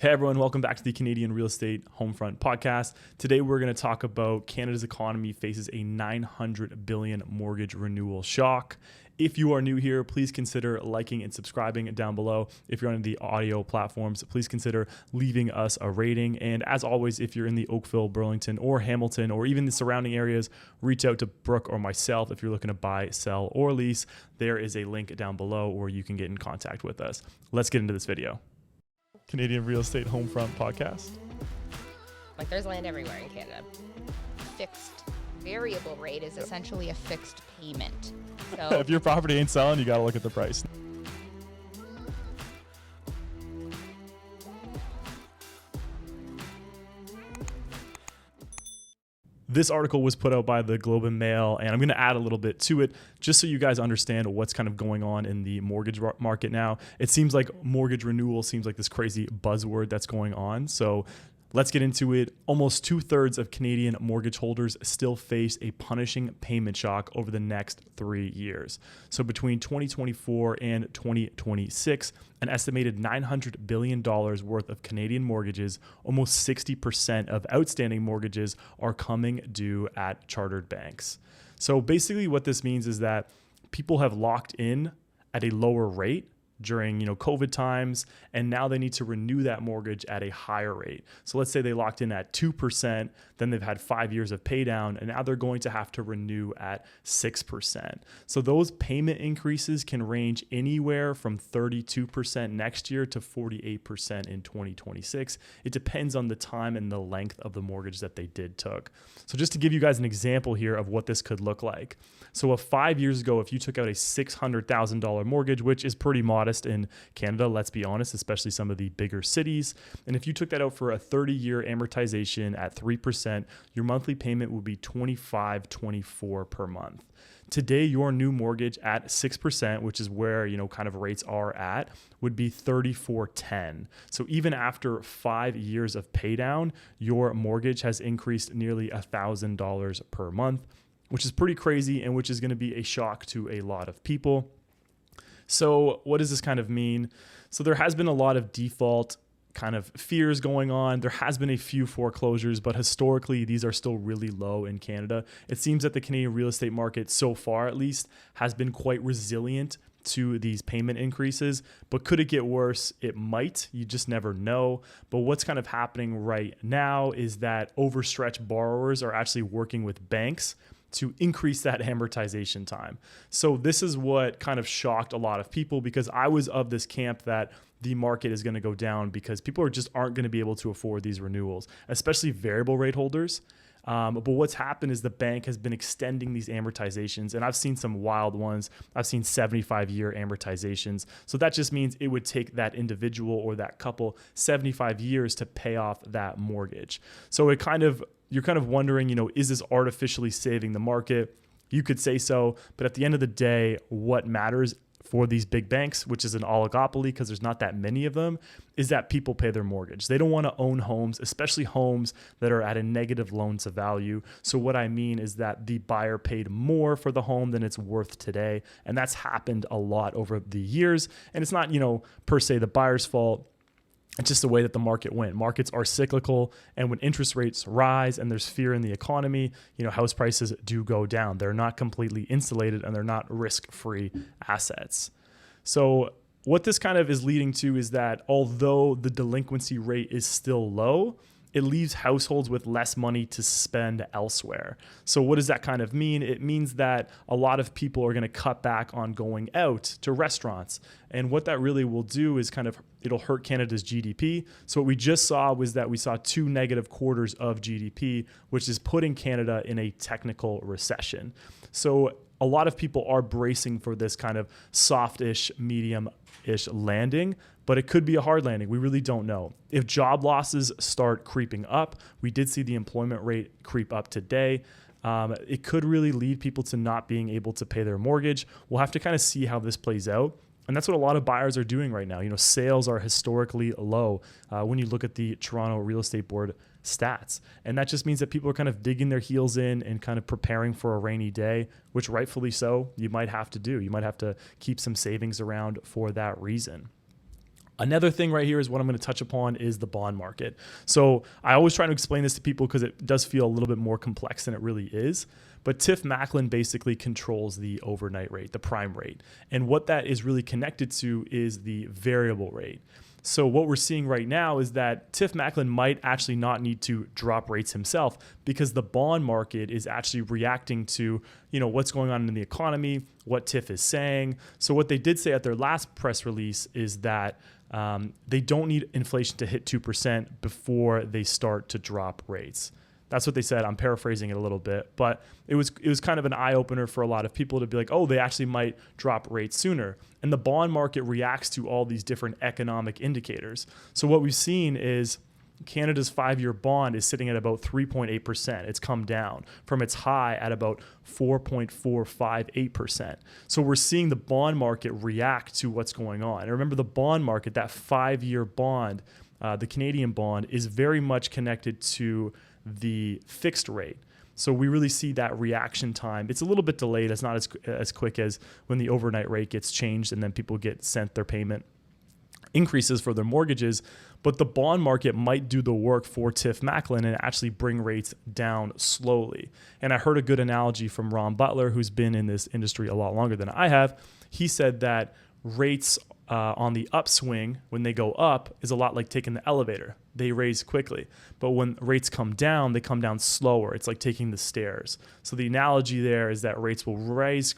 Hey everyone, welcome back to the Canadian Real Estate Homefront Podcast. Today we're going to talk about Canada's economy faces a $900 billion mortgage renewal shock. If you are new here, please consider liking and subscribing down below. If you're on the audio platforms, please consider leaving us a rating. And as always, if you're in the Oakville, Burlington, or Hamilton, or even the surrounding areas, reach out to Brooke or myself if you're looking to buy, sell, or lease. There is a link down below where you can get in contact with us. Let's get into this video. Canadian Real Estate Homefront Podcast. Like, there's land everywhere in Canada. Fixed variable rate is essentially a fixed payment. So If your property ain't selling, you got to look at the price. This article was put out by the Globe and Mail, and I'm going to add a little bit to it just so you guys understand what's kind of going on in the mortgage market now. It seems like mortgage renewal seems like this crazy buzzword that's going on. So let's get into it. Almost 2/3 of Canadian mortgage holders still face a punishing payment shock over the next 3 years. So between 2024 and 2026, an estimated $900 billion worth of Canadian mortgages, almost 60% of outstanding mortgages are coming due at chartered banks. So basically what this means is that people have locked in at a lower rate during COVID times, and now they need to renew that mortgage at a higher rate. So let's say they locked in at 2%, then they've had 5 years of pay down, and now they're going to have to renew at 6%. So those payment increases can range anywhere from 32% next year to 48% in 2026. It depends on the time and the length of the mortgage that they did took. So just to give you guys an example here of what this could look like. So 5 years ago, if you took out a $600,000 mortgage, which is pretty modest in Canada, let's be honest, especially some of the bigger cities. And if you took that out for a 30-year amortization at 3%, your monthly payment would be $25.24 per month. Today, your new mortgage at 6%, which is where kind of rates are at, would be $34.10. So even after 5 years of pay down, your mortgage has increased nearly $1,000 per month, which is pretty crazy and which is going to be a shock to a lot of people. So what does this kind of mean? So there has been a lot of default kind of fears going on. There has been a few foreclosures, but historically, these are still really low in Canada. It seems that the Canadian real estate market, so far at least, has been quite resilient to these payment increases, but could it get worse? It might. You just never know. But what's kind of happening right now is that overstretched borrowers are actually working with banks to increase that amortization time. So this is what kind of shocked a lot of people, because I was of this camp that the market is going to go down because people aren't going to be able to afford these renewals, especially variable rate holders. But what's happened is the bank has been extending these amortizations, and I've seen some wild ones. I've seen 75-year amortizations. So that just means it would take that individual or that couple 75 years to pay off that mortgage. So you're kind of wondering, is this artificially saving the market? You could say so, but at the end of the day, what matters for these big banks, which is an oligopoly because there's not that many of them, is that people pay their mortgage. They don't want to own homes, especially homes that are at a negative loan to value. So what I mean is that the buyer paid more for the home than it's worth today. And that's happened a lot over the years. And it's not, per se the buyer's fault. It's just the way that the market went. Markets are cyclical, and when interest rates rise and there's fear in the economy, house prices do go down. They're not completely insulated, and they're not risk-free assets. So what this kind of is leading to is that although the delinquency rate is still low, it leaves households with less money to spend elsewhere. So what does that kind of mean? It means that a lot of people are going to cut back on going out to restaurants. And what that really will do is it'll hurt Canada's GDP. So what we just saw was that we saw 2 negative quarters of GDP, which is putting Canada in a technical recession. So a lot of people are bracing for this kind of softish, medium-ish landing, but it could be a hard landing. We really don't know. If job losses start creeping up, we did see the employment rate creep up today. It could really lead people to not being able to pay their mortgage. We'll have to kind of see how this plays out. And that's what a lot of buyers are doing right now. Sales are historically low when you look at the Toronto Real Estate Board stats. And that just means that people are kind of digging their heels in and kind of preparing for a rainy day, which rightfully so, you might have to do. You might have to keep some savings around for that reason. Another thing right here is what I'm going to touch upon is the bond market. So I always try to explain this to people because it does feel a little bit more complex than it really is. But Tiff Macklin basically controls the overnight rate, the prime rate. And what that is really connected to is the variable rate. So what we're seeing right now is that Tiff Macklin might actually not need to drop rates himself because the bond market is actually reacting to, what's going on in the economy, what Tiff is saying. So what they did say at their last press release is that they don't need inflation to hit 2% before they start to drop rates. That's what they said. I'm paraphrasing it a little bit, but it was kind of an eye opener for a lot of people to be like, oh, they actually might drop rates sooner. And the bond market reacts to all these different economic indicators. So what we've seen is Canada's 5-year bond is sitting at about 3.8%. It's come down from its high at about 4.458%. So we're seeing the bond market react to what's going on. And remember, the bond market, that 5-year bond, the Canadian bond, is very much connected to the fixed rate. So we really see that reaction time. It's a little bit delayed. It's not as quick as when the overnight rate gets changed and then people get sent their payment increases for their mortgages. But the bond market might do the work for Tiff Macklin and actually bring rates down slowly. And I heard a good analogy from Ron Butler, who's been in this industry a lot longer than I have. He said that rates on the upswing, when they go up, is a lot like taking the elevator. They raise quickly. But when rates come down, they come down slower. It's like taking the stairs. So the analogy there is that rates will rise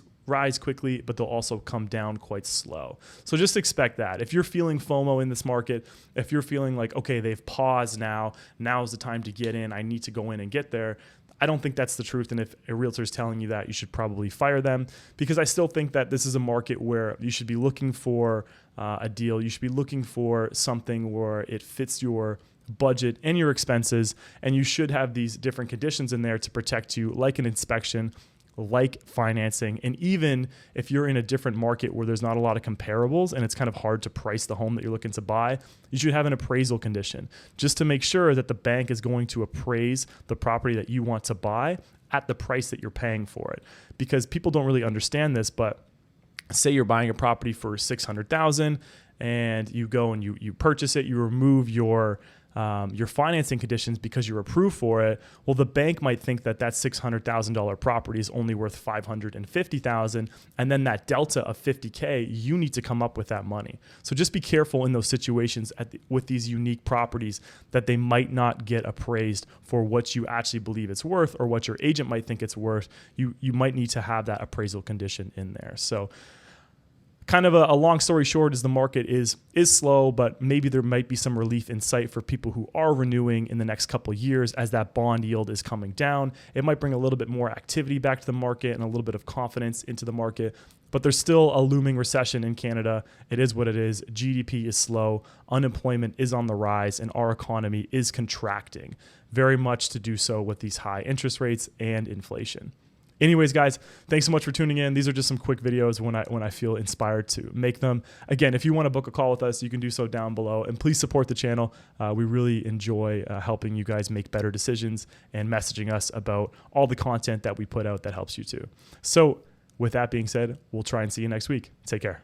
quickly, but they'll also come down quite slow. So just expect that. If you're feeling FOMO in this market, if you're feeling like, okay, they've paused now is the time to get in, I need to go in and get there, I don't think that's the truth. And if a realtor is telling you that, you should probably fire them, because I still think that this is a market where you should be looking for a deal. You should be looking for something where it fits your budget and your expenses, and you should have these different conditions in there to protect you, like an inspection, like financing. And even if you're in a different market where there's not a lot of comparables and it's kind of hard to price the home that you're looking to buy, you should have an appraisal condition just to make sure that the bank is going to appraise the property that you want to buy at the price that you're paying for it. Because people don't really understand this, but say you're buying a property for $600,000 and you go and you purchase it, you remove your financing conditions because you're approved for it. Well, the bank might think that $600,000 property is only worth $550,000, and then that delta of $50K, you need to come up with that money. So just be careful in those situations with these unique properties that they might not get appraised for what you actually believe it's worth or what your agent might think it's worth. You might need to have that appraisal condition in there. So kind of a long story short is the market is slow, but maybe there might be some relief in sight for people who are renewing in the next couple of years as that bond yield is coming down. It might bring a little bit more activity back to the market and a little bit of confidence into the market, but there's still a looming recession in Canada. It is what it is. GDP is slow, unemployment is on the rise, and our economy is contracting, very much to do so with these high interest rates and inflation. Anyways, guys, thanks so much for tuning in. These are just some quick videos when I feel inspired to make them. Again, if you want to book a call with us, you can do so down below. And please support the channel. We really enjoy helping you guys make better decisions and messaging us about all the content that we put out that helps you too. So with that being said, we'll try and see you next week. Take care.